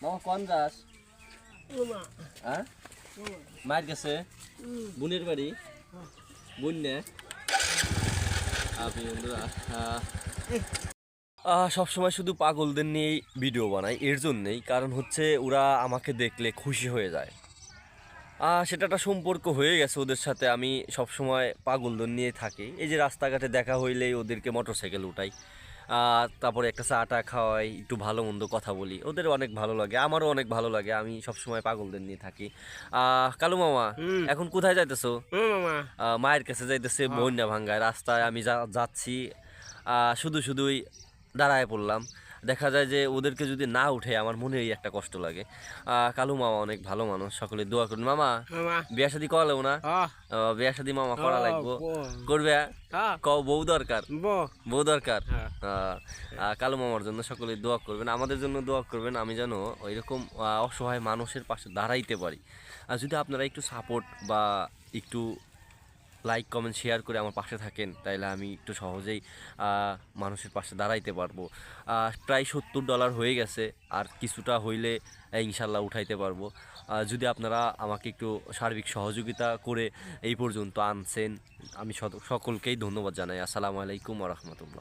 মামা কোন যাস? হ্যাঁ মায়ের কাছে বোনের বাড়ি বোন না আপনি বন্ধুরা সবসময় শুধু পাগলদের নিয়েই ভিডিও বানাই এর জন্যেই কারণ হচ্ছে ওরা আমাকে দেখলে খুশি হয়ে যায়। সেটা একটা সম্পর্ক হয়ে গেছে ওদের সাথে। আমি সবসময় পাগলদের নিয়ে থাকি। এই যে রাস্তাঘাটে দেখা হইলেই ওদেরকে মোটরসাইকেল উঠাই, তারপরে একটা চা টা খাওয়াই, একটু ভালো মন্দ কথা বলি, ওদের অনেক ভালো লাগে, আমারও অনেক ভালো লাগে। আমি সবসময় পাগলদের নিয়ে থাকি। কালু মামা এখন কোথায় যাইতেছো? মায়ের কাছে যাইতেছে বন্যা ভাঙ্গায় রাস্তায় আমি যাচ্ছি। শুধু শুধুই দাঁড়ায় পড়লাম। দেখা যায় যে ওদেরকে যদি না উঠে আমার মনেই একটা কষ্ট লাগে। কালু মামা অনেক ভালো মানুষ, সকলে দোয়া করুন। মামা বিয়া শাদি করালেও না? বিয়া শাদি মামা করা লাগবো। করবে? বউ দরকার, বউ দরকার। কালু মামার জন্য সকলে দোয়া করবেন, আমাদের জন্য দোয়া করবেন, আমি যেন ওইরকম অসহায় মানুষের পাশে দাঁড়াইতে পারি। আর যদি আপনারা একটু সাপোর্ট বা একটু লাইক কমেন্ট শেয়ার করে আমার পাশে থাকেন তাইলে আমি একটু সহজেই মানুষের পাশে দাঁড়াইতে পারবো। প্রায় $70 হয়ে গেছে, আর কিছুটা হইলে ইনশাল্লাহ উঠাইতে পারবো। যদি আপনারা আমাকে একটু সার্বিক সহযোগিতা করে এই পর্যন্ত আনছেন, আমি সকলকেই ধন্যবাদ জানাই। আসসালামু আলাইকুম ওয়া রাহমাতুল্লাহ।